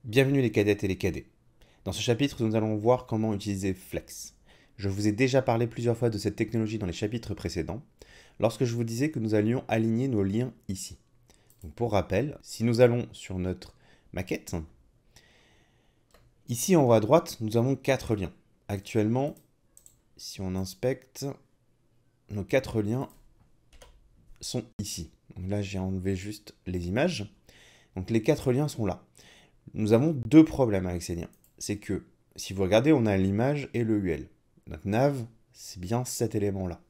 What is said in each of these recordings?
Bienvenue les cadettes et les cadets. Dans ce chapitre, nous allons voir comment utiliser Flex. Je vous ai déjà parlé plusieurs fois de cette technologie dans les chapitres précédents, lorsque je vous disais que nous allions aligner nos liens ici. Donc pour rappel, si nous allons sur notre maquette, ici en haut à droite, nous avons 4 liens. Actuellement, si on inspecte, nos 4 liens sont ici. Donc là, j'ai enlevé juste les images. Donc les 4 liens sont là. Nous avons deux problèmes avec ces liens. C'est que, si vous regardez, on a l'image et le UL. Notre nav, c'est bien cet élément-là.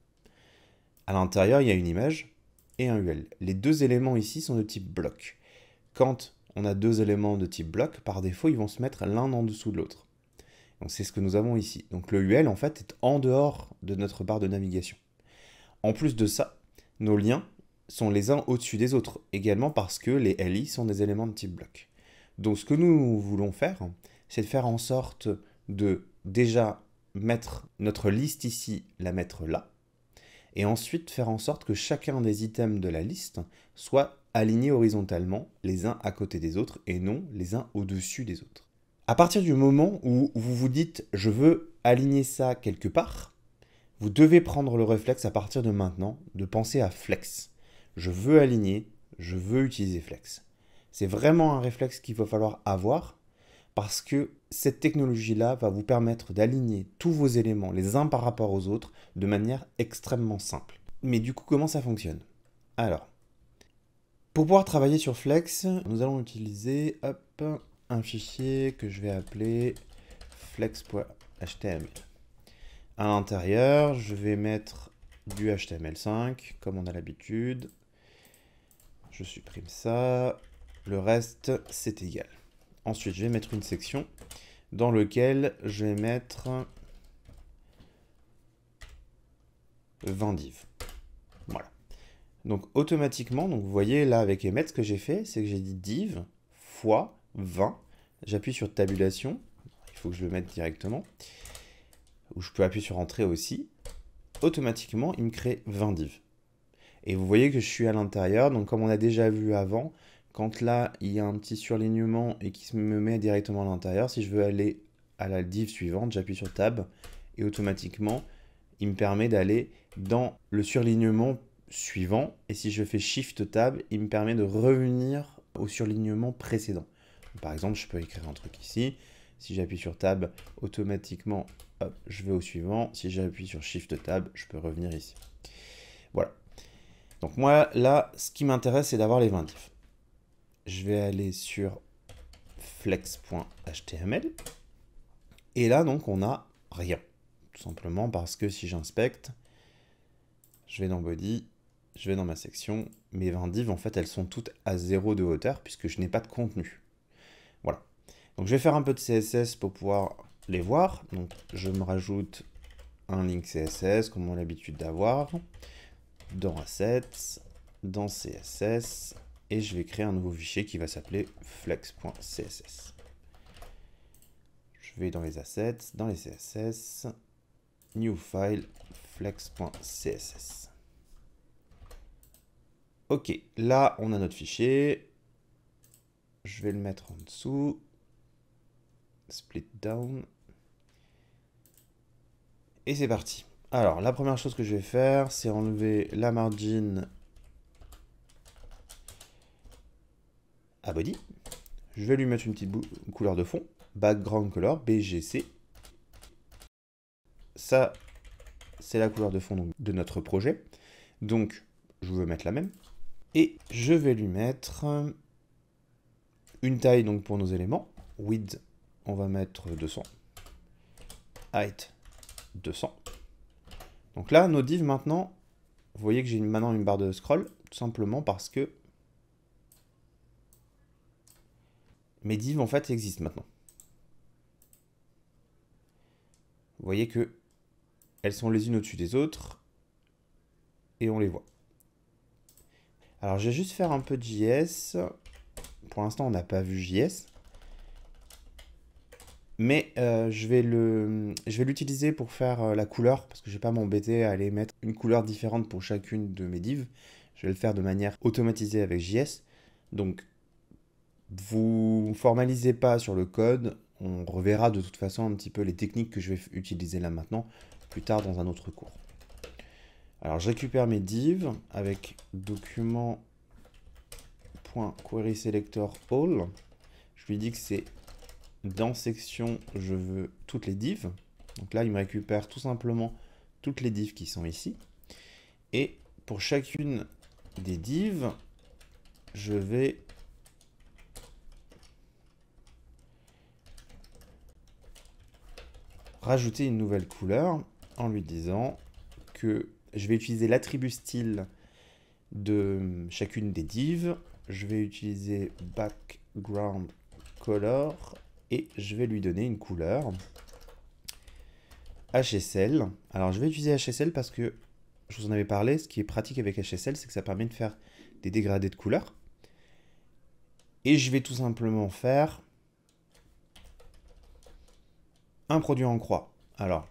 À l'intérieur, il y a une image et un UL. Les deux éléments ici sont de type bloc. Quand on a deux éléments de type bloc, par défaut, ils vont se mettre l'un en dessous de l'autre. Donc c'est ce que nous avons ici. Donc le UL, en fait, est en dehors de notre barre de navigation. En plus de ça, nos liens sont les uns au-dessus des autres, également parce que les LI sont des éléments de type bloc. Donc ce que nous voulons faire, c'est de faire en sorte de déjà mettre notre liste ici, la mettre là, et ensuite faire en sorte que chacun des items de la liste soit aligné horizontalement les uns à côté des autres et non les uns au-dessus des autres. À partir du moment où vous vous dites « je veux aligner ça quelque part », vous devez prendre le réflexe à partir de maintenant de penser à Flex. Je veux aligner, je veux utiliser Flex. C'est vraiment un réflexe qu'il va falloir avoir parce que cette technologie-là va vous permettre d'aligner tous vos éléments les uns par rapport aux autres de manière extrêmement simple. Mais du coup, comment ça fonctionne? Alors, pour pouvoir travailler sur Flex, nous allons utiliser un fichier que je vais appeler flex.html. À l'intérieur, je vais mettre du HTML5 comme on a l'habitude. Je supprime ça. Le reste, c'est égal. Ensuite, je vais mettre une section dans laquelle je vais mettre 20 divs. Voilà. Donc, automatiquement, donc vous voyez là avec Emmet, ce que j'ai fait, c'est que j'ai dit div fois 20. J'appuie sur tabulation. Il faut que je le mette directement. Ou je peux appuyer sur entrée aussi. Automatiquement, il me crée 20 divs. Et vous voyez que je suis à l'intérieur. Donc, comme on a déjà vu avant, quand là, il y a un petit surlignement et qui me met directement à l'intérieur, si je veux aller à la div suivante, j'appuie sur Tab et automatiquement, il me permet d'aller dans le surlignement suivant. Et si je fais Shift Tab, il me permet de revenir au surlignement précédent. Par exemple, je peux écrire un truc ici. Si j'appuie sur Tab, automatiquement, hop, je vais au suivant. Si j'appuie sur Shift Tab, je peux revenir ici. Voilà. Donc moi, là, ce qui m'intéresse, c'est d'avoir les 20 diffs. Je vais aller sur flex.html. Et là, donc, on n'a rien. Tout simplement parce que si j'inspecte, je vais dans Body, je vais dans ma section. Mes 20 divs, en fait, elles sont toutes à 0 de hauteur puisque je n'ai pas de contenu. Voilà. Donc, je vais faire un peu de CSS pour pouvoir les voir. Donc, je me rajoute un link CSS, comme on a l'habitude d'avoir, dans Assets, dans CSS, et je vais créer un nouveau fichier qui va s'appeler flex.css. Je vais dans les Assets, dans les CSS, New File, flex.css. Ok, là on a notre fichier. Je vais le mettre en dessous. Split down. Et c'est parti. Alors, la première chose que je vais faire, c'est enlever la margin à body. Je vais lui mettre une petite couleur de fond. Background color, BGC. Ça, c'est la couleur de fond donc, de notre projet. Donc, je veux mettre la même. Et je vais lui mettre une taille donc, pour nos éléments. Width, on va mettre 200. Height, 200. Donc là, nos divs maintenant, vous voyez que j'ai maintenant une barre de scroll, tout simplement parce que mes divs en fait existent maintenant. Vous voyez que elles sont les unes au-dessus des autres et on les voit. Alors je vais juste faire un peu de JS. Pour l'instant, on n'a pas vu JS. Mais je vais l'utiliser pour faire la couleur, parce que je ne vais pas m'embêter à aller mettre une couleur différente pour chacune de mes divs. Je vais le faire de manière automatisée avec JS. Donc, Vous formalisez pas sur le code, on reverra de toute façon un petit peu les techniques que je vais utiliser là maintenant, plus tard dans un autre cours. Alors je récupère mes divs avec document.querySelectorAll. Je lui dis que c'est dans section, je veux toutes les divs. Donc là, il me récupère tout simplement toutes les divs qui sont ici. Et pour chacune des divs, je vais rajouter une nouvelle couleur en lui disant que je vais utiliser l'attribut style de chacune des divs. Je vais utiliser background color et je vais lui donner une couleur HSL. Alors je vais utiliser HSL parce que je vous en avais parlé, ce qui est pratique avec HSL, c'est que ça permet de faire des dégradés de couleurs. Et je vais tout simplement faire un produit en croix. Alors,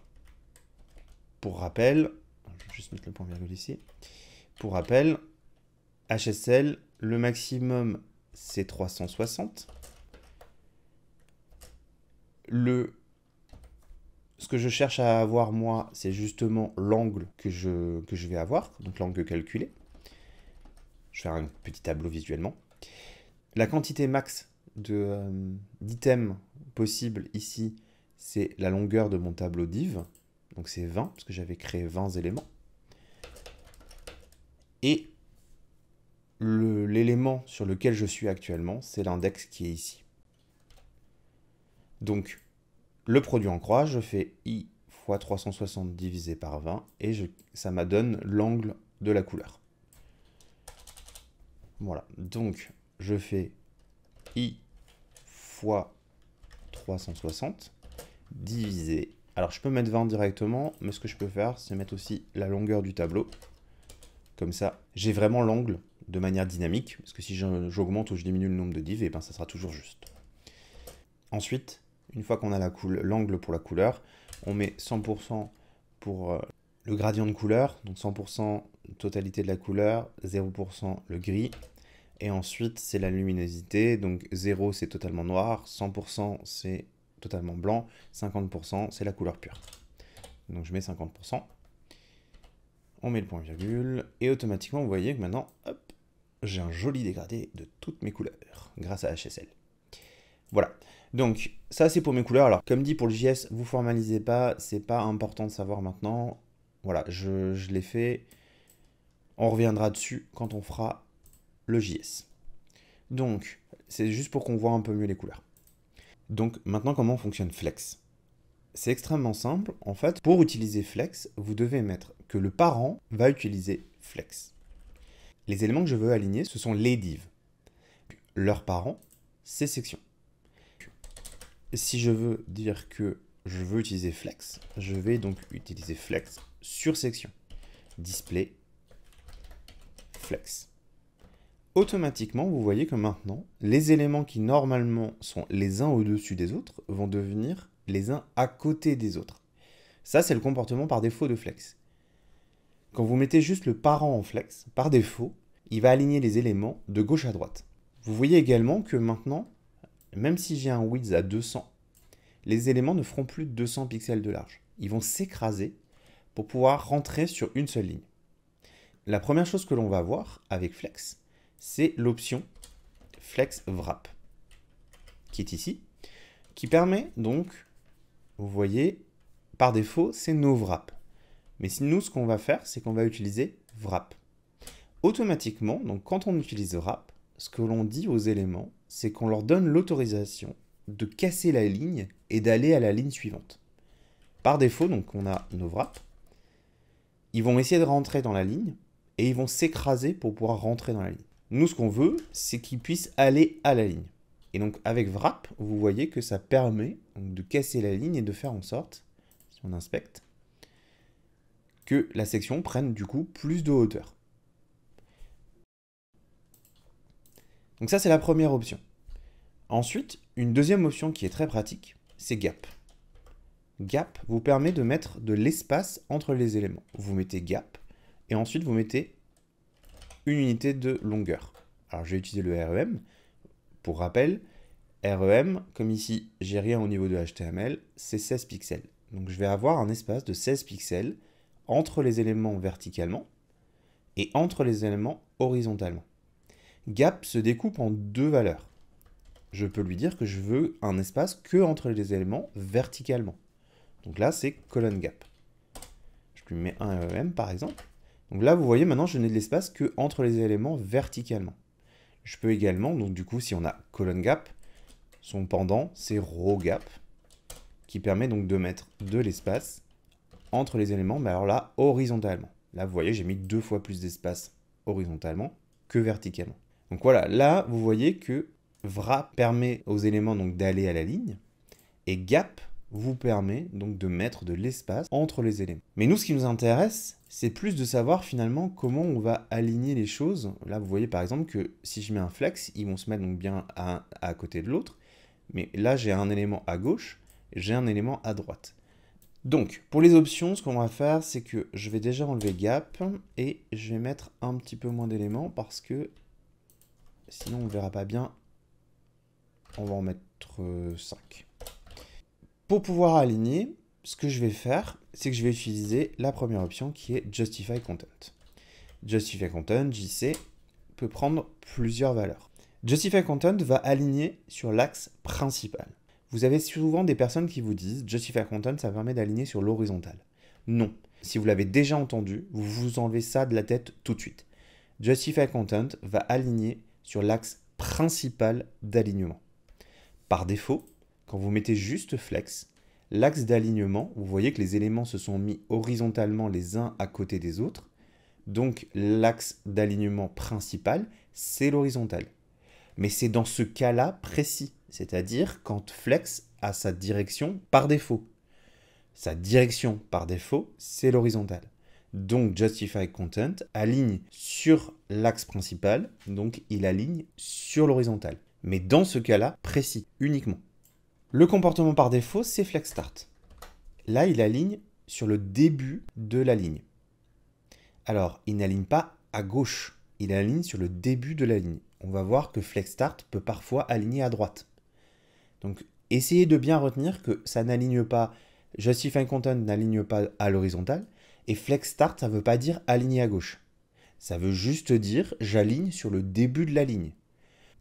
pour rappel, je vais juste mettre le point virgule ici. Pour rappel, HSL, le maximum c'est 360. Ce que je cherche à avoir moi, c'est justement l'angle que je vais avoir, donc l'angle calculé. Je vais faire un petit tableau visuellement. La quantité max d'items possible ici, c'est la longueur de mon tableau div. Donc c'est 20, parce que j'avais créé 20 éléments. Et l'élément sur lequel je suis actuellement, c'est l'index qui est ici. Donc, le produit en croix, je fais i fois 360 divisé par 20, et ça m'a donne l'angle de la couleur. Voilà, donc je fais i fois 360 divisé. Alors je peux mettre 20 directement, mais ce que je peux faire, c'est mettre aussi la longueur du tableau. Comme ça, j'ai vraiment l'angle de manière dynamique, parce que si j'augmente ou je diminue le nombre de divs, et ben ça sera toujours juste. Ensuite, une fois qu'on a l'angle pour la couleur, on met 100% pour le gradient de couleur, donc 100% totalité de la couleur, 0% le gris, et ensuite c'est la luminosité, donc 0 c'est totalement noir, 100% c'est totalement blanc, 50% c'est la couleur pure. Donc je mets 50%, on met le point virgule, et automatiquement vous voyez que maintenant, hop, j'ai un joli dégradé de toutes mes couleurs, grâce à HSL. Voilà, donc ça c'est pour mes couleurs. Alors comme dit pour le JS, vous formalisez pas, c'est pas important de savoir maintenant. Voilà, je l'ai fait, on reviendra dessus quand on fera le JS. Donc, c'est juste pour qu'on voit un peu mieux les couleurs. Donc maintenant, comment fonctionne Flex? C'est extrêmement simple. En fait, pour utiliser Flex, vous devez mettre que le parent va utiliser Flex. Les éléments que je veux aligner, ce sont les divs. Leur parent, c'est section. Si je veux dire que je veux utiliser Flex, je vais donc utiliser Flex sur section. Display Flex. Automatiquement, vous voyez que maintenant, les éléments qui normalement sont les uns au-dessus des autres vont devenir les uns à côté des autres. Ça, c'est le comportement par défaut de Flex. Quand vous mettez juste le parent en Flex, par défaut, il va aligner les éléments de gauche à droite. Vous voyez également que maintenant, même si j'ai un width à 200, les éléments ne feront plus de 200 pixels de large. Ils vont s'écraser pour pouvoir rentrer sur une seule ligne. La première chose que l'on va voir avec Flex, c'est l'option Flex Wrap, qui est ici, qui permet donc, vous voyez, par défaut, c'est no wrap. Mais si nous, ce qu'on va faire, c'est qu'on va utiliser wrap. Automatiquement, donc quand on utilise wrap, ce que l'on dit aux éléments, c'est qu'on leur donne l'autorisation de casser la ligne et d'aller à la ligne suivante. Par défaut, donc on a no wrap. Ils vont essayer de rentrer dans la ligne et ils vont s'écraser pour pouvoir rentrer dans la ligne. Nous, ce qu'on veut, c'est qu'ils puissent aller à la ligne. Et donc, avec wrap, vous voyez que ça permet donc, de casser la ligne et de faire en sorte, si on inspecte, que la section prenne du coup plus de hauteur. Donc ça, c'est la première option. Ensuite, une deuxième option qui est très pratique, c'est gap. Gap vous permet de mettre de l'espace entre les éléments. Vous mettez gap, et ensuite vous mettez une unité de longueur. Alors, je vais utiliser le REM. Pour rappel, REM, comme ici, j'ai rien au niveau de HTML, c'est 16 pixels. Donc je vais avoir un espace de 16 pixels entre les éléments verticalement et entre les éléments horizontalement. Gap se découpe en deux valeurs. Je peux lui dire que je veux un espace que entre les éléments verticalement. Donc là, c'est colon gap. Je lui mets un REM par exemple. Donc là, vous voyez, maintenant, je n'ai de l'espace que entre les éléments verticalement. Je peux également, donc du coup, si on a colon gap, son pendant, c'est row gap, qui permet donc de mettre de l'espace entre les éléments, mais alors là, horizontalement. Là, vous voyez, j'ai mis 2 fois plus d'espace horizontalement que verticalement. Donc voilà, là, vous voyez que vra permet aux éléments donc d'aller à la ligne, et gap vous permet donc de mettre de l'espace entre les éléments. Mais nous, ce qui nous intéresse, c'est plus de savoir finalement comment on va aligner les choses. Là, vous voyez par exemple que si je mets un flex, ils vont se mettre donc bien à côté de l'autre. Mais là, j'ai un élément à gauche, j'ai un élément à droite. Donc, pour les options, ce qu'on va faire, c'est que je vais déjà enlever gap et je vais mettre un petit peu moins d'éléments parce que sinon on ne verra pas bien. On va en mettre 5. Pour pouvoir aligner, ce que je vais faire, c'est que je vais utiliser la première option qui est Justify Content. Justify Content, JC, peut prendre plusieurs valeurs. Justify Content va aligner sur l'axe principal. Vous avez souvent des personnes qui vous disent Justify Content, ça permet d'aligner sur l'horizontale. Non. Si vous l'avez déjà entendu, vous vous enlevez ça de la tête tout de suite. Justify Content va aligner sur l'axe principal d'alignement. Par défaut, quand vous mettez juste flex, l'axe d'alignement, vous voyez que les éléments se sont mis horizontalement les uns à côté des autres. Donc l'axe d'alignement principal, c'est l'horizontal. Mais c'est dans ce cas-là précis, c'est-à-dire quand flex a sa direction par défaut. Sa direction par défaut, c'est l'horizontal. Donc Justify Content aligne sur l'axe principal, donc il aligne sur l'horizontal. Mais dans ce cas-là, précis, uniquement. Le comportement par défaut, c'est Flex Start. Là, il aligne sur le début de la ligne. Alors, il n'aligne pas à gauche, il aligne sur le début de la ligne. On va voir que Flex Start peut parfois aligner à droite. Donc, essayez de bien retenir que ça n'aligne pas, Justify Content n'aligne pas à l'horizontale, et Flex Start, ça ne veut pas dire aligner à gauche. Ça veut juste dire j'aligne sur le début de la ligne.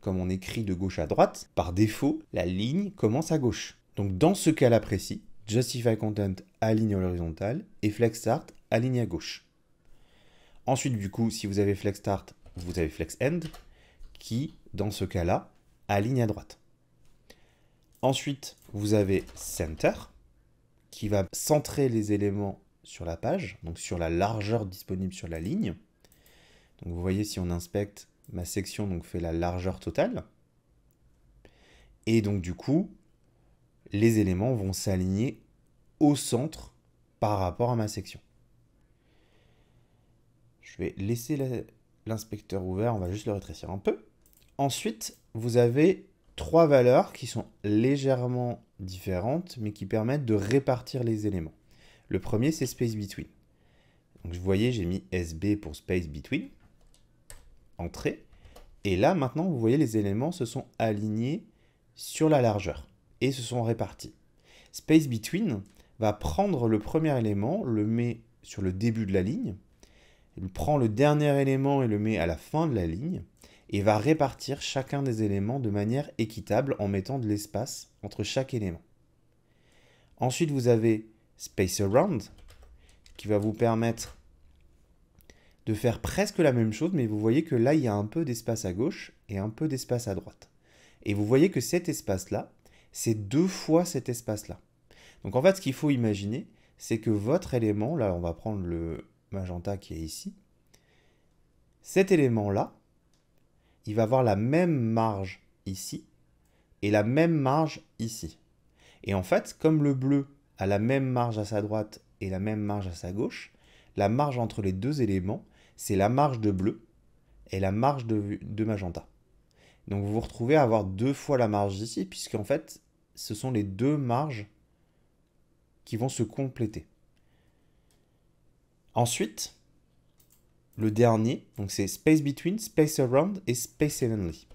Comme on écrit de gauche à droite, par défaut, la ligne commence à gauche. Donc dans ce cas-là précis, Justify Content aligne à l'horizontale et Flex Start aligne à gauche. Ensuite, du coup, si vous avez Flex Start, vous avez Flex End, qui, dans ce cas-là, aligne à droite. Ensuite, vous avez Center, qui va centrer les éléments sur la page, donc sur la largeur disponible sur la ligne. Donc vous voyez, si on inspecte, ma section donc, fait la largeur totale. Et donc du coup, les éléments vont s'aligner au centre par rapport à ma section. Je vais laisser l'inspecteur ouvert, on va juste le rétrécir un peu. Ensuite, vous avez 3 valeurs qui sont légèrement différentes, mais qui permettent de répartir les éléments. Le premier, c'est Space Between. Donc vous voyez, j'ai mis SB pour Space Between. Entrée. Et là, maintenant, vous voyez, les éléments se sont alignés sur la largeur et se sont répartis. Space Between va prendre le premier élément, le met sur le début de la ligne, il prend le dernier élément et le met à la fin de la ligne, et va répartir chacun des éléments de manière équitable en mettant de l'espace entre chaque élément. Ensuite, vous avez Space Around, qui va vous permettre de faire presque la même chose, mais vous voyez que là, il y a un peu d'espace à gauche et un peu d'espace à droite. Et vous voyez que cet espace-là, c'est 2 fois cet espace-là. Donc en fait, ce qu'il faut imaginer, c'est que votre élément, là, on va prendre le magenta qui est ici, cet élément-là, il va avoir la même marge ici et la même marge ici. Et en fait, comme le bleu a la même marge à sa droite et la même marge à sa gauche, la marge entre les deux éléments, c'est la marge de bleu et la marge de magenta. Donc vous vous retrouvez à avoir 2 fois la marge ici, puisqu'en fait, ce sont les 2 marges qui vont se compléter. Ensuite, le dernier, donc c'est Space Between, Space Around et Space Evenly.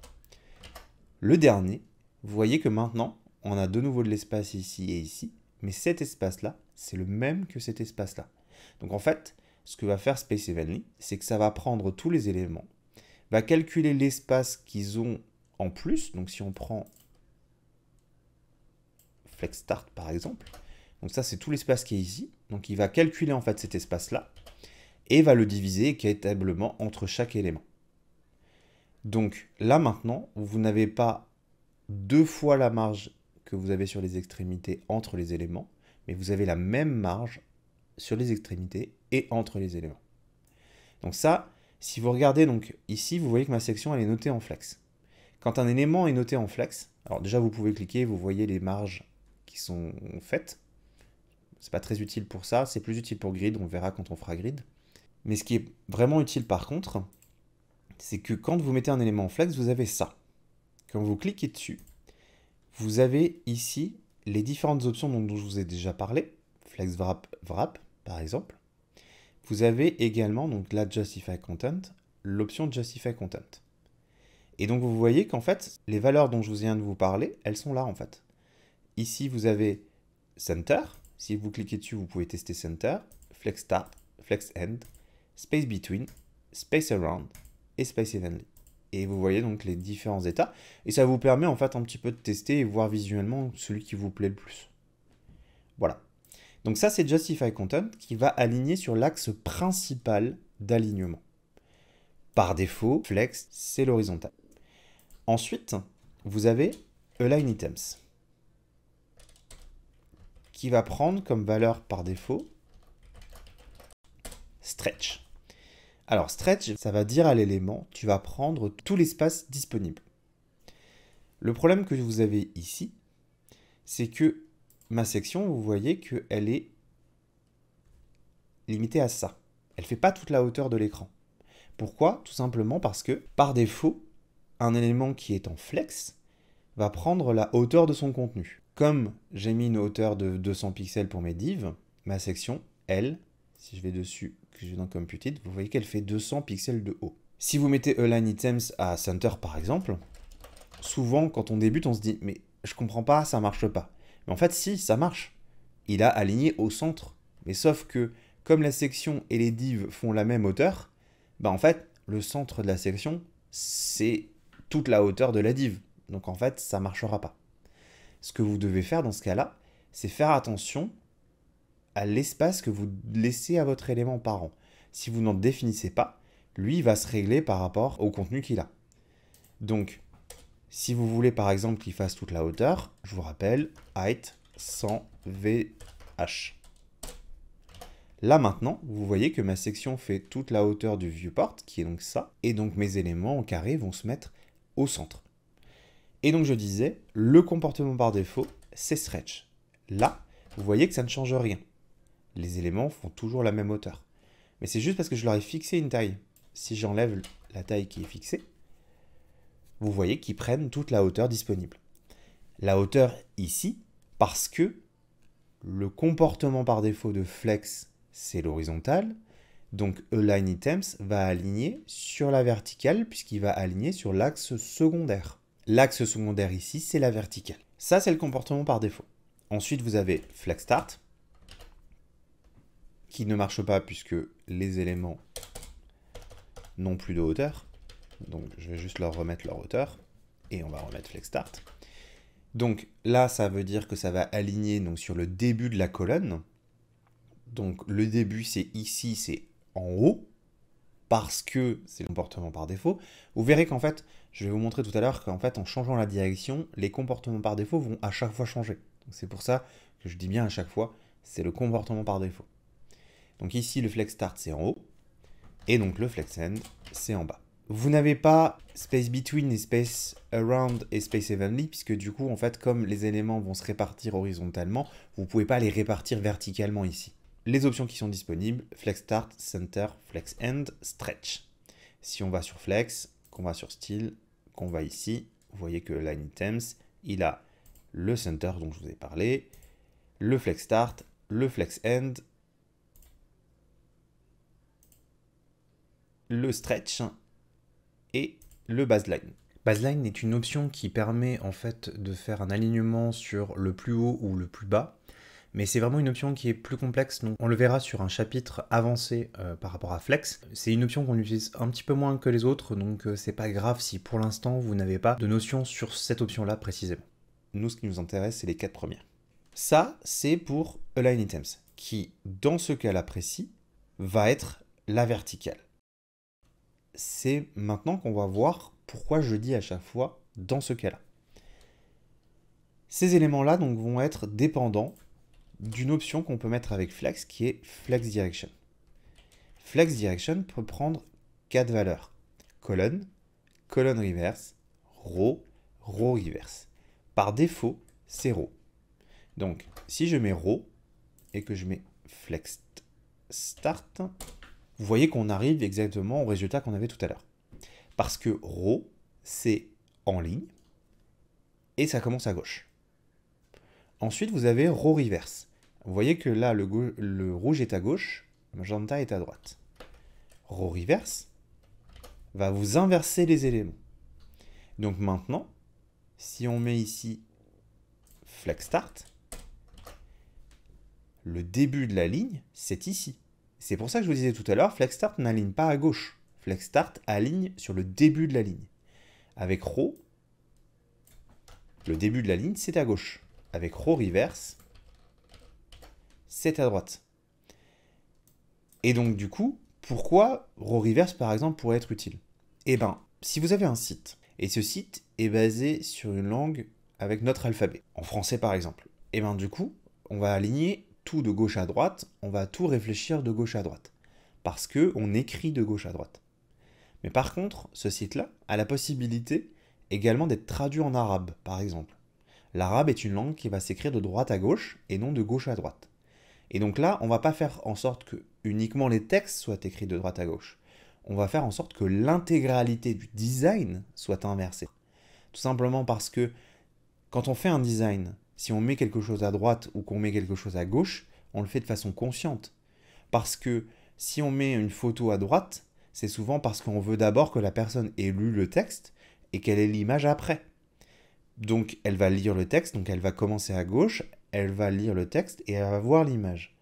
Le dernier, vous voyez que maintenant, on a de nouveau de l'espace ici et ici, mais cet espace-là, c'est le même que cet espace-là. Donc en fait, ce que va faire Space Evenly, c'est que ça va prendre tous les éléments, va calculer l'espace qu'ils ont en plus. Donc si on prend Flex Start par exemple, donc ça c'est tout l'espace qui est ici, donc il va calculer en fait cet espace-là, et va le diviser équitablement entre chaque élément. Donc là maintenant, vous n'avez pas 2 fois la marge que vous avez sur les extrémités entre les éléments, mais vous avez la même marge sur les extrémités et entre les éléments. Donc ça, si vous regardez donc ici, vous voyez que ma section elle est notée en flex. Quand un élément est noté en flex, alors déjà vous pouvez cliquer, vous voyez les marges qui sont faites. C'est pas très utile pour ça, c'est plus utile pour grid, on verra quand on fera grid. Mais ce qui est vraiment utile par contre, c'est que quand vous mettez un élément en flex, vous avez ça. Quand vous cliquez dessus, vous avez ici les différentes options dont je vous ai déjà parlé, flex wrap par exemple. Vous avez également donc la Justify Content, l'option Justify Content. Et donc vous voyez qu'en fait, les valeurs dont je viens de vous parler, elles sont là en fait. Ici, vous avez Center. Si vous cliquez dessus, vous pouvez tester Center, Flex Start, Flex End, Space Between, Space Around et Space Evenly. Et vous voyez donc les différents états. Et ça vous permet en fait un petit peu de tester et voir visuellement celui qui vous plaît le plus. Voilà. Donc ça, c'est Justify Content qui va aligner sur l'axe principal d'alignement. Par défaut, Flex, c'est l'horizontal. Ensuite, vous avez Align Items qui va prendre comme valeur par défaut Stretch. Alors, Stretch, ça va dire à l'élément, tu vas prendre tout l'espace disponible. Le problème que vous avez ici, c'est que ma section, vous voyez qu'elle est limitée à ça. Elle ne fait pas toute la hauteur de l'écran. Pourquoi? Tout simplement parce que, par défaut, un élément qui est en flex va prendre la hauteur de son contenu. Comme j'ai mis une hauteur de 200 pixels pour mes divs, ma section, elle, si je vais dessus, que je vais dans Computed, vous voyez qu'elle fait 200 pixels de haut. Si vous mettez Align Items à Center par exemple, souvent quand on débute, on se dit « mais je comprends pas, ça marche pas ». Mais en fait, si, ça marche. Il a aligné au centre. Mais sauf que, comme la section et les divs font la même hauteur, bah en fait, le centre de la section, c'est toute la hauteur de la div. Donc en fait, ça ne marchera pas. Ce que vous devez faire dans ce cas-là, c'est faire attention à l'espace que vous laissez à votre élément parent. Si vous n'en définissez pas, lui va se régler par rapport au contenu qu'il a. Donc, si vous voulez par exemple qu'il fasse toute la hauteur, je vous rappelle, height 100 VH. Là maintenant, vous voyez que ma section fait toute la hauteur du viewport, qui est donc ça, et donc mes éléments en carré vont se mettre au centre. Et donc je disais, le comportement par défaut, c'est stretch. Là, vous voyez que ça ne change rien. Les éléments font toujours la même hauteur. Mais c'est juste parce que je leur ai fixé une taille. Si j'enlève la taille qui est fixée, vous voyez qu'ils prennent toute la hauteur disponible. La hauteur ici, parce que le comportement par défaut de flex, c'est l'horizontal. Donc Align Items va aligner sur la verticale puisqu'il va aligner sur l'axe secondaire. L'axe secondaire ici, c'est la verticale. Ça, c'est le comportement par défaut. Ensuite, vous avez Flex Start, qui ne marche pas puisque les éléments n'ont plus de hauteur. Donc, je vais juste leur remettre leur hauteur. Et on va remettre Flex Start. Donc là, ça veut dire que ça va aligner donc, sur le début de la colonne. Donc le début, c'est ici, c'est en haut. Parce que c'est le comportement par défaut. Vous verrez qu'en fait, je vais vous montrer tout à l'heure qu'en fait, en changeant la direction, les comportements par défaut vont à chaque fois changer. C'est pour ça que je dis bien à chaque fois, c'est le comportement par défaut. Donc ici, le Flex Start, c'est en haut. Et donc le Flex End, c'est en bas. Vous n'avez pas Space Between et Space Around et Space Evenly, puisque du coup, en fait, comme les éléments vont se répartir horizontalement, vous ne pouvez pas les répartir verticalement ici. Les options qui sont disponibles, Flex Start, Center, Flex End, Stretch. Si on va sur Flex, qu'on va sur Style, qu'on va ici, vous voyez que Align Items, il a le Center dont je vous ai parlé, le Flex Start, le Flex End, le Stretch et le Baseline. Baseline est une option qui permet en fait de faire un alignement sur le plus haut ou le plus bas, mais c'est vraiment une option qui est plus complexe, donc on le verra sur un chapitre avancé par rapport à Flex. C'est une option qu'on utilise un petit peu moins que les autres, donc c'est pas grave si pour l'instant vous n'avez pas de notion sur cette option-là précisément. Nous, ce qui nous intéresse, c'est les 4 premières. Ça, c'est pour Align Items, qui, dans ce cas-là précis, va être la verticale. C'est maintenant qu'on va voir pourquoi je dis à chaque fois dans ce cas-là. Ces éléments-là donc vont être dépendants d'une option qu'on peut mettre avec Flex qui est Flex Direction. Flex Direction peut prendre 4 valeurs. Colonne, colonne reverse, row, row reverse. Par défaut, c'est row. Donc, si je mets row et que je mets Flex Start, vous voyez qu'on arrive exactement au résultat qu'on avait tout à l'heure. Parce que row, c'est en ligne et ça commence à gauche. Ensuite, vous avez row reverse. Vous voyez que là, le rouge est à gauche, le magenta est à droite. Row reverse va vous inverser les éléments. Donc maintenant, si on met ici Flex Start, le début de la ligne, c'est ici. C'est pour ça que je vous disais tout à l'heure, Flex Start n'aligne pas à gauche. Flex Start aligne sur le début de la ligne. Avec row, le début de la ligne, c'est à gauche. Avec row reverse, c'est à droite. Et donc du coup, pourquoi row reverse par exemple pourrait être utile? Eh bien, si vous avez un site, et ce site est basé sur une langue avec notre alphabet, en français par exemple, et bien du coup, on va aligner tout de gauche à droite, on va tout réfléchir de gauche à droite, parce qu'on écrit de gauche à droite. Mais par contre, ce site-là a la possibilité également d'être traduit en arabe, par exemple. L'arabe est une langue qui va s'écrire de droite à gauche et non de gauche à droite. Et donc là, on ne va pas faire en sorte que uniquement les textes soient écrits de droite à gauche. On va faire en sorte que l'intégralité du design soit inversée. Tout simplement parce que quand on fait un design, si on met quelque chose à droite ou qu'on met quelque chose à gauche, on le fait de façon consciente. Parce que si on met une photo à droite, c'est souvent parce qu'on veut d'abord que la personne ait lu le texte et qu'elle ait l'image après. Donc elle va lire le texte, donc elle va commencer à gauche, elle va lire le texte et elle va voir l'image.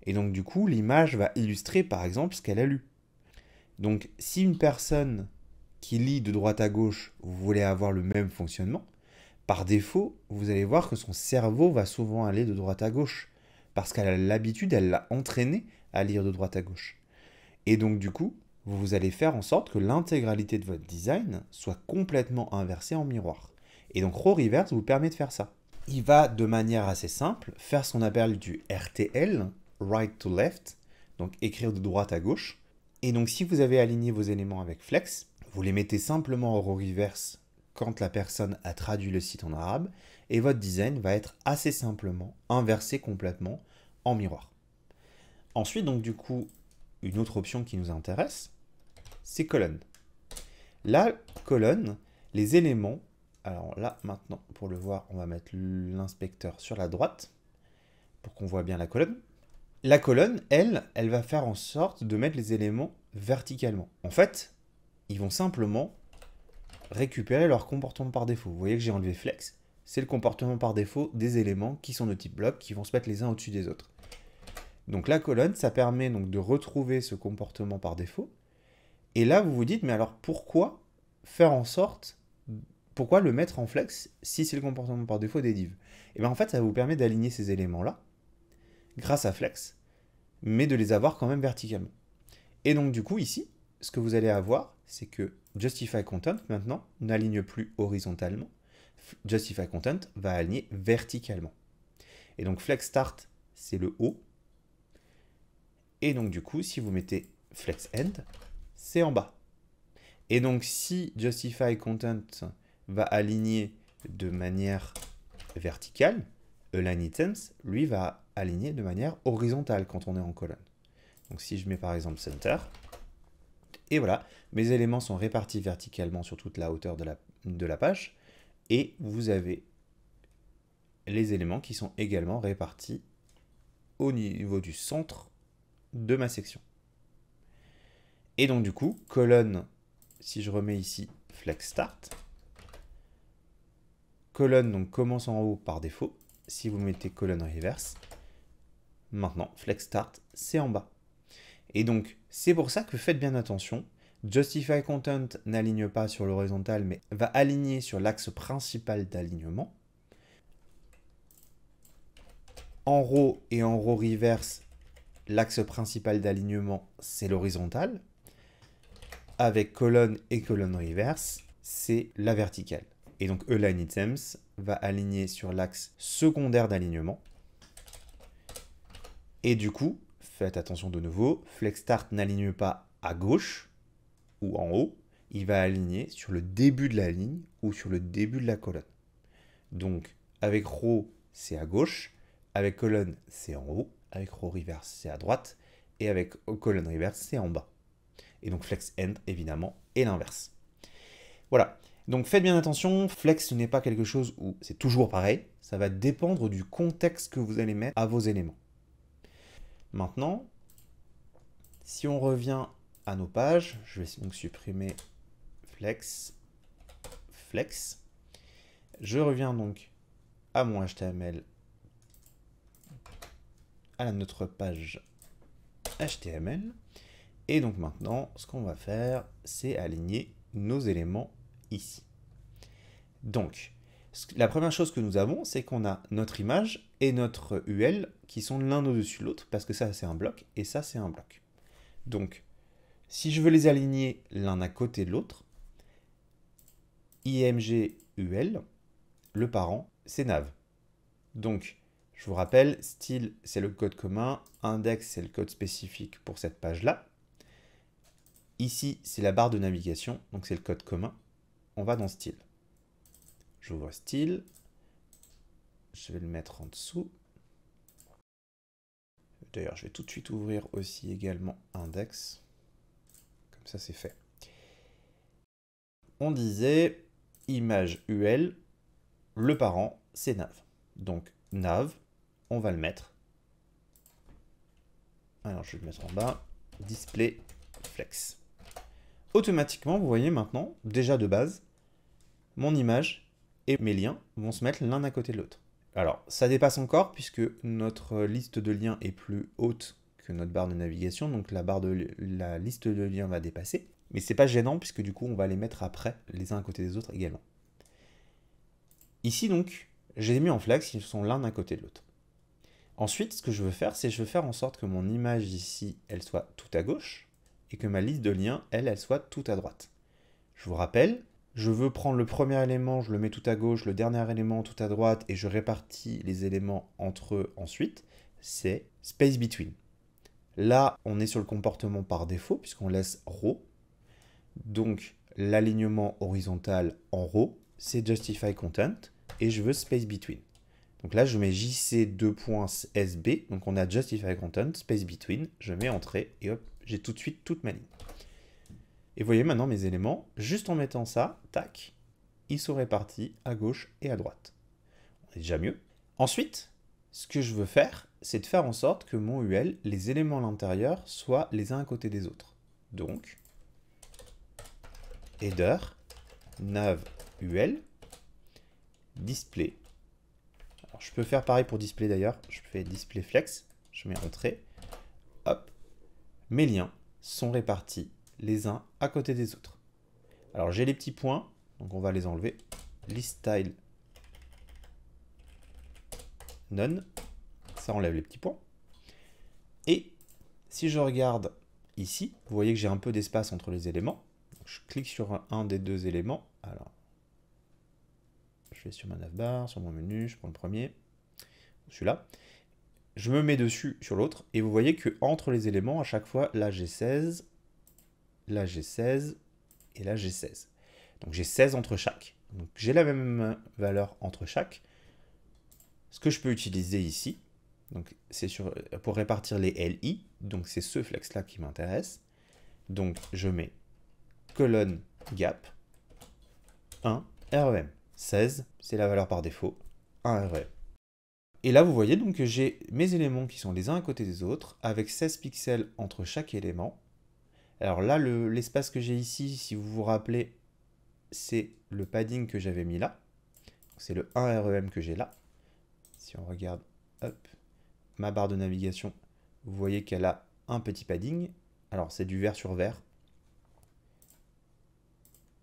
Et donc du coup, l'image va illustrer par exemple ce qu'elle a lu. Donc si une personne qui lit de droite à gauche, vous voulez avoir le même fonctionnement, par défaut, vous allez voir que son cerveau va souvent aller de droite à gauche. Parce qu'elle a l'habitude, elle l'a entraîné à lire de droite à gauche. Et donc du coup, vous allez faire en sorte que l'intégralité de votre design soit complètement inversée en miroir. Et donc row reverse vous permet de faire ça. Il va de manière assez simple faire ce qu'on appelle du RTL, right to left, donc écrire de droite à gauche. Et donc si vous avez aligné vos éléments avec Flex, vous les mettez simplement en row reverse quand la personne a traduit le site en arabe, et votre design va être assez simplement inversé complètement en miroir. Ensuite, donc du coup, une autre option qui nous intéresse, c'est colonne. La colonne, les éléments, alors là maintenant, pour le voir, on va mettre l'inspecteur sur la droite, pour qu'on voit bien la colonne. La colonne, elle va faire en sorte de mettre les éléments verticalement. En fait, ils vont simplement récupérer leur comportement par défaut. Vous voyez que j'ai enlevé Flex, c'est le comportement par défaut des éléments qui sont de type bloc, qui vont se mettre les uns au-dessus des autres. Donc la colonne, ça permet donc de retrouver ce comportement par défaut. Et là, vous vous dites, mais alors pourquoi faire en sorte, pourquoi le mettre en Flex si c'est le comportement par défaut des divs? Et bien en fait, ça vous permet d'aligner ces éléments-là, grâce à Flex, mais de les avoir quand même verticalement. Et donc du coup, ici, ce que vous allez avoir, c'est que Justify Content, maintenant, n'aligne plus horizontalement. Justify Content va aligner verticalement. Et donc Flex Start, c'est le haut. Et donc du coup, si vous mettez Flex End, c'est en bas. Et donc si Justify Content va aligner de manière verticale, Align Items, lui, va aligner de manière horizontale quand on est en colonne. Donc si je mets par exemple Center, et voilà, mes éléments sont répartis verticalement sur toute la hauteur de la page, et vous avez les éléments qui sont également répartis au niveau du centre de ma section. Et donc du coup, colonne, si je remets ici Flex Start, colonne donc commence en haut par défaut. Si vous mettez colonne reverse, maintenant flex start c'est en bas. Et donc c'est pour ça que faites bien attention. Justify content n'aligne pas sur l'horizontal mais va aligner sur l'axe principal d'alignement. En row et en row reverse, l'axe principal d'alignement c'est l'horizontal. Avec colonne et colonne reverse, c'est la verticale. Et donc align items va aligner sur l'axe secondaire d'alignement. Et du coup, faites attention de nouveau, flex start n'aligne pas à gauche ou en haut, il va aligner sur le début de la ligne ou sur le début de la colonne. Donc avec row, c'est à gauche, avec colonne, c'est en haut, avec row reverse, c'est à droite, et avec colonne reverse, c'est en bas. Et donc flex end, évidemment, et l'inverse. Voilà. Donc faites bien attention, flex ce n'est pas quelque chose où c'est toujours pareil, ça va dépendre du contexte que vous allez mettre à vos éléments. Maintenant, si on revient à nos pages, je vais donc supprimer flex, flex. Je reviens donc à mon HTML, à notre page HTML. Et donc maintenant, ce qu'on va faire, c'est aligner nos éléments ici. Donc, la première chose que nous avons, c'est qu'on a notre image et notre UL qui sont l'un au-dessus de l'autre, parce que ça, c'est un bloc, et ça, c'est un bloc. Donc, si je veux les aligner l'un à côté de l'autre, IMG UL, le parent, c'est nav. Donc, je vous rappelle, style, c'est le code commun, index, c'est le code spécifique pour cette page-là. Ici, c'est la barre de navigation, donc c'est le code commun. On va dans style. J'ouvre style. Je vais le mettre en dessous. D'ailleurs, je vais tout de suite ouvrir aussi également index. Comme ça, c'est fait. On disait image UL, le parent, c'est nav. Donc nav, on va le mettre. Alors, je vais le mettre en bas. Display flex. Automatiquement, vous voyez maintenant, déjà de base, mon image et mes liens vont se mettre l'un à côté de l'autre. Alors, ça dépasse encore puisque notre liste de liens est plus haute que notre barre de navigation, donc la liste de liens va dépasser. Mais c'est pas gênant puisque du coup, on va les mettre après, les uns à côté des autres également. Ici donc, j'ai mis en flex, ils sont l'un à côté de l'autre. Ensuite, ce que je veux faire, c'est je veux faire en sorte que mon image ici, elle soit tout à gauche, et que ma liste de liens, elle soit tout à droite. Je vous rappelle, je veux prendre le premier élément, je le mets tout à gauche, le dernier élément tout à droite, et je répartis les éléments entre eux ensuite, c'est space between. Là, on est sur le comportement par défaut, puisqu'on laisse row. Donc, l'alignement horizontal en row, c'est justify content, et je veux space between. Donc là, je mets jc2.sb, donc on a justify content, space between, je mets entrée, et hop, j'ai tout de suite toute ma ligne. Et vous voyez maintenant mes éléments, juste en mettant ça, tac, ils sont répartis à gauche et à droite. On est déjà mieux. Ensuite, ce que je veux faire, c'est de faire en sorte que mon UL, les éléments à l'intérieur, soient les uns à côté des autres. Donc, header, nav UL, display. Alors, je peux faire pareil pour display d'ailleurs. Je fais display flex, je mets entrée, hop, mes liens sont répartis les uns à côté des autres. Alors j'ai les petits points, donc on va les enlever. List style none, ça enlève les petits points. Et si je regarde ici, vous voyez que j'ai un peu d'espace entre les éléments. Donc, je clique sur un des deux éléments. Alors, je vais sur ma navbar, sur mon menu, je prends le premier, celui-là. Je me mets dessus sur l'autre, et vous voyez que entre les éléments, à chaque fois, là j'ai 16, là j'ai 16, et là j'ai 16. Donc j'ai 16 entre chaque. Donc j'ai la même valeur entre chaque. Ce que je peux utiliser ici, c'est pour répartir les LI, donc c'est ce flex-là qui m'intéresse. Donc je mets colonne gap 1 REM. 16, c'est la valeur par défaut, 1 REM. Et là, vous voyez donc que j'ai mes éléments qui sont les uns à côté des autres, avec 16 pixels entre chaque élément. Alors là, l'espace que j'ai ici, si vous vous rappelez, c'est le padding que j'avais mis là. C'est le 1 REM que j'ai là. Si on regarde, hop, ma barre de navigation, vous voyez qu'elle a un petit padding. Alors, c'est du vert sur vert.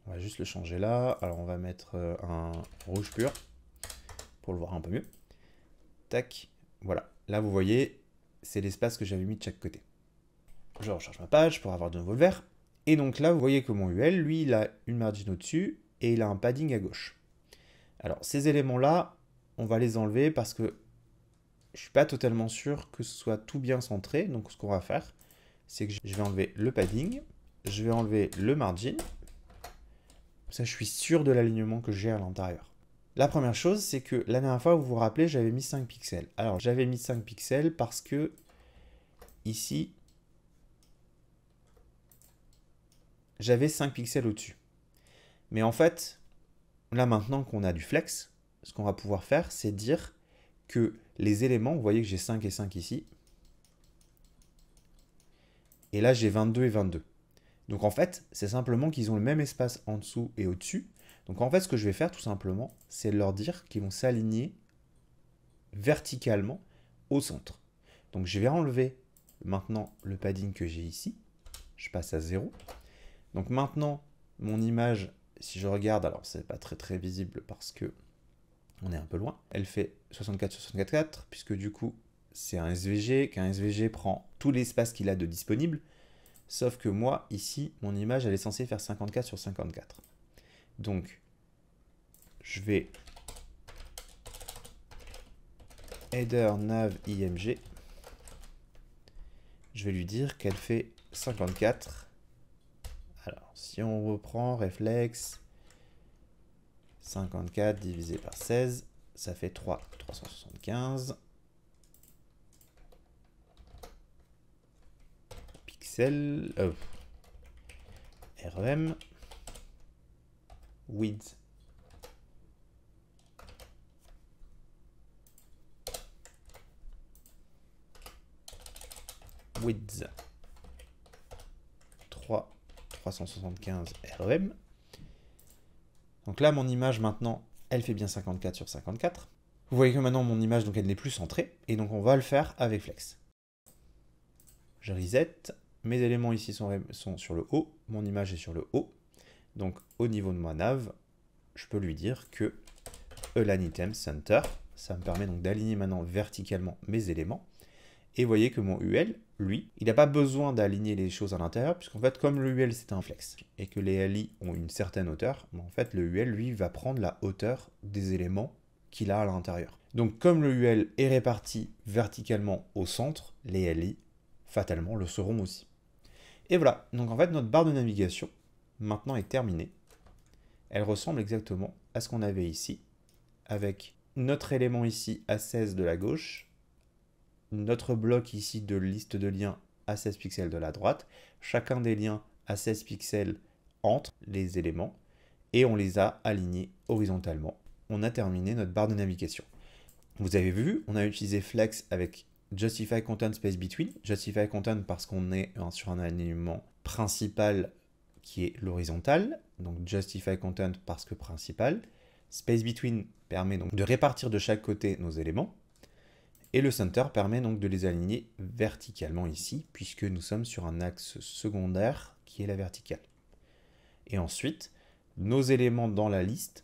On va juste le changer là. Alors, on va mettre un rouge pur pour le voir un peu mieux. Tac, voilà. Là, vous voyez, c'est l'espace que j'avais mis de chaque côté. Je recharge ma page pour avoir de nouveau le vert. Et donc là, vous voyez que mon UL, lui, il a une margin au-dessus et il a un padding à gauche. Alors, ces éléments-là, on va les enlever parce que je ne suis pas totalement sûr que ce soit tout bien centré. Donc, ce qu'on va faire, c'est que je vais enlever le padding, je vais enlever le margin. Ça, je suis sûr de l'alignement que j'ai à l'intérieur. La première chose, c'est que la dernière fois, vous vous rappelez, j'avais mis 5 pixels. Alors, j'avais mis 5 pixels parce que ici, j'avais 5 pixels au-dessus. Mais en fait, là maintenant qu'on a du flex, ce qu'on va pouvoir faire, c'est dire que les éléments, vous voyez que j'ai 5 et 5 ici, et là j'ai 22 et 22. Donc en fait, c'est simplement qu'ils ont le même espace en dessous et au-dessus. Donc en fait, ce que je vais faire tout simplement, c'est leur dire qu'ils vont s'aligner verticalement au centre. Donc je vais enlever maintenant le padding que j'ai ici. Je passe à 0. Donc maintenant, mon image, si je regarde, alors c'est pas très visible parce que on est un peu loin. Elle fait 64 sur 64, puisque du coup, c'est un SVG, qu'un SVG prend tout l'espace qu'il a de disponible. Sauf que moi, ici, mon image, elle est censée faire 54 sur 54. Donc, je vais header nav img. Je vais lui dire qu'elle fait 54. Alors, si on reprend réflexe, 54 divisé par 16, ça fait 375 pixels. REM. Width. Width. 375 REM. Donc là, mon image, maintenant, elle fait bien 54 sur 54. Vous voyez que maintenant, mon image, donc, elle n'est plus centrée. Et donc, on va le faire avec Flex. Je reset. Mes éléments ici sont sur le haut. Mon image est sur le haut. Donc, au niveau de ma nav, je peux lui dire que Align Item Center. Ça me permet donc d'aligner maintenant verticalement mes éléments. Et vous voyez que mon UL, lui, il n'a pas besoin d'aligner les choses à l'intérieur, puisqu'en fait, comme le UL c'est un flex, et que les LI ont une certaine hauteur, en fait, le UL, lui, va prendre la hauteur des éléments qu'il a à l'intérieur. Donc, comme le UL est réparti verticalement au centre, les LI, fatalement, le seront aussi. Et voilà, donc en fait, notre barre de navigation, maintenant, est terminée. Elle ressemble exactement à ce qu'on avait ici, avec notre élément ici à 16 de la gauche, notre bloc ici de liste de liens à 16 pixels de la droite, chacun des liens à 16 pixels entre les éléments, et on les a alignés horizontalement. On a terminé notre barre de navigation. Vous avez vu, on a utilisé Flex avec Justify Content Space Between. Justify Content parce qu'on est sur un alignement principal qui est l'horizontal, donc Justify Content parce que principal. Space Between permet donc de répartir de chaque côté nos éléments. Et le center permet donc de les aligner verticalement ici, puisque nous sommes sur un axe secondaire qui est la verticale. Et ensuite, nos éléments dans la liste,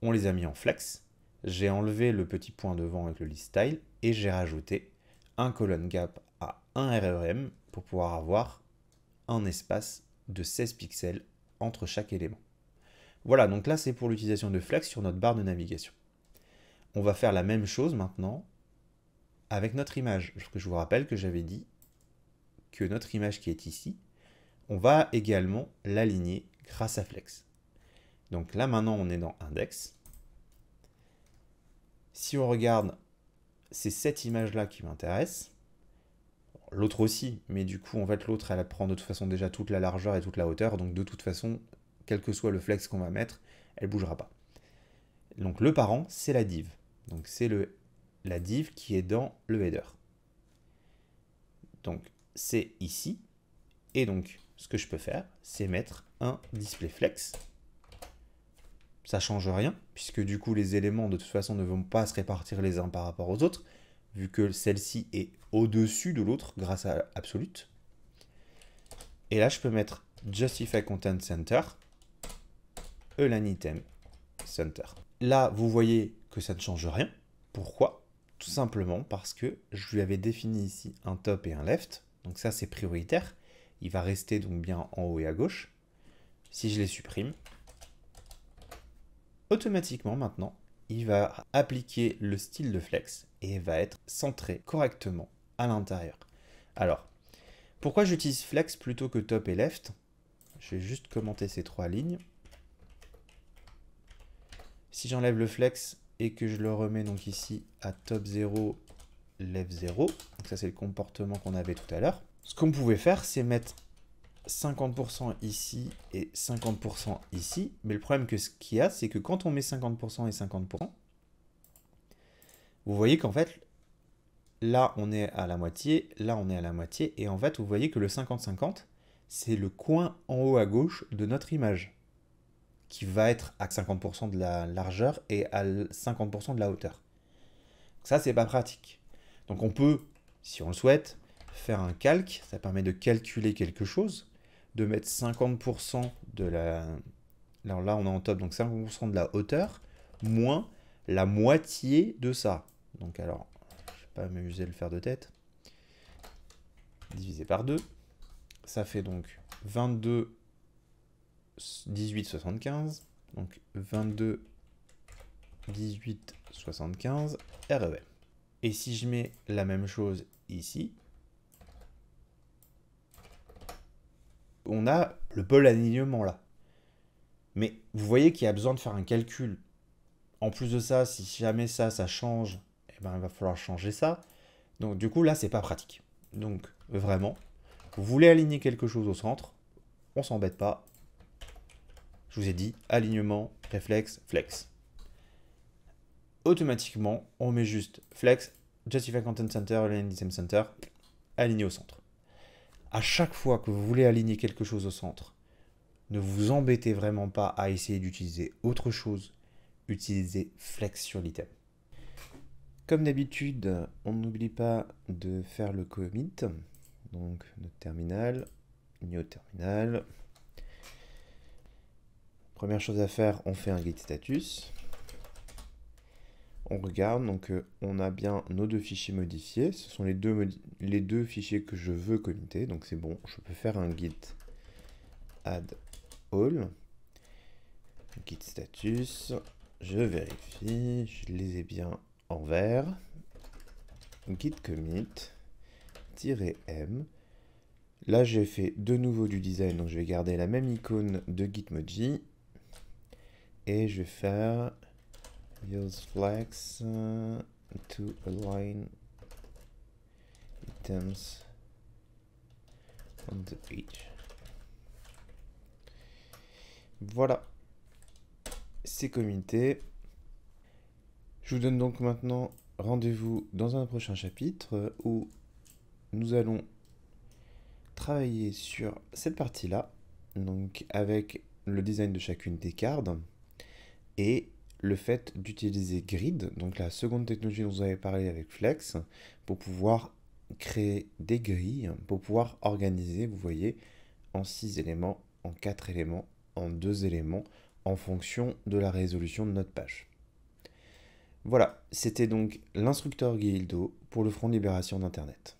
on les a mis en flex. J'ai enlevé le petit point devant avec le list style et j'ai rajouté un colon gap à 1 REM pour pouvoir avoir un espace de 16 pixels entre chaque élément. Voilà, donc là c'est pour l'utilisation de flex sur notre barre de navigation. On va faire la même chose maintenant avec notre image. Je vous rappelle que j'avais dit que notre image qui est ici, on va également l'aligner grâce à Flex. Donc là maintenant on est dans Index. Si on regarde, c'est cette image-là qui m'intéresse. L'autre aussi, mais du coup en fait l'autre elle prend de toute façon déjà toute la largeur et toute la hauteur, donc de toute façon, quel que soit le flex qu'on va mettre, elle ne bougera pas. Donc le parent, c'est la div. Donc c'est la div qui est dans le header. Donc c'est ici. Et donc ce que je peux faire, c'est mettre un display flex ça change rien, puisque du coup les éléments de toute façon ne vont pas se répartir les uns par rapport aux autres, vu que celle-ci est au-dessus de l'autre grâce à absolute. Et là, je peux mettre Justify Content Center, Align Item Center. Là, vous voyez que ça ne change rien. Pourquoi? Tout simplement parce que je lui avais défini ici un top et un left. Donc ça, c'est prioritaire. Il va rester donc bien en haut et à gauche. Si je les supprime, automatiquement maintenant, il va appliquer le style de flex et va être centré correctement à l'intérieur. Alors, pourquoi j'utilise flex plutôt que top et left? Je vais juste commenter ces trois lignes. Si j'enlève le flex et que je le remets donc ici à top 0, left 0, donc ça c'est le comportement qu'on avait tout à l'heure. Ce qu'on pouvait faire, c'est mettre 50% ici et 50% ici. Mais le problème que ce qu'il y a, c'est que quand on met 50% et 50%, vous voyez qu'en fait, là on est à la moitié, là on est à la moitié. Et en fait, vous voyez que le 50-50, c'est le coin en haut à gauche de notre image, qui va être à 50% de la largeur et à 50% de la hauteur. Ça, c'est pas pratique. Donc on peut, si on le souhaite, faire un calque. Ça permet de calculer quelque chose, de mettre 50% de la... Alors là, on est en top, donc 50% de la hauteur, moins la moitié de ça. Donc alors, je ne vais pas m'amuser à le faire de tête. Divisé par 2. Ça fait donc 22, 18, 75. Donc 22, 18, 75, REM. Et si je mets la même chose ici, on a le pôle alignement là. Mais vous voyez qu'il y a besoin de faire un calcul. En plus de ça, si jamais ça change, eh ben, il va falloir changer ça. Donc du coup là, c'est pas pratique. Donc vraiment, vous voulez aligner quelque chose au centre, on s'embête pas. Je vous ai dit, alignement, réflexe, flex. Automatiquement, on met juste flex, Justify Content Center, Align Item Center, aligné au centre. À chaque fois que vous voulez aligner quelque chose au centre, ne vous embêtez vraiment pas à essayer d'utiliser autre chose. Utilisez flex sur l'item. Comme d'habitude, on n'oublie pas de faire le commit. Donc notre terminal, new terminal. Première chose à faire, on fait un git status. On regarde, donc on a bien nos deux fichiers modifiés. Ce sont les deux fichiers que je veux committer. Donc c'est bon, je peux faire un git add all. Git status, je vérifie, je les ai bien en vert. Git commit, -m. Là j'ai fait de nouveau du design, donc je vais garder la même icône de Gitmoji. Et je vais faire use flex to align items on the page. Voilà, c'est comité. Je vous donne donc maintenant rendez-vous dans un prochain chapitre où nous allons travailler sur cette partie-là, donc avec le design de chacune des cartes et le fait d'utiliser Grid, donc la seconde technologie dont vous avez parlé avec Flex, pour pouvoir créer des grilles, pour pouvoir organiser, vous voyez, en 6 éléments, en 4 éléments, en 2 éléments, en fonction de la résolution de notre page. Voilà, c'était donc l'instructeur Guildo pour le Front de Libération d'Internet.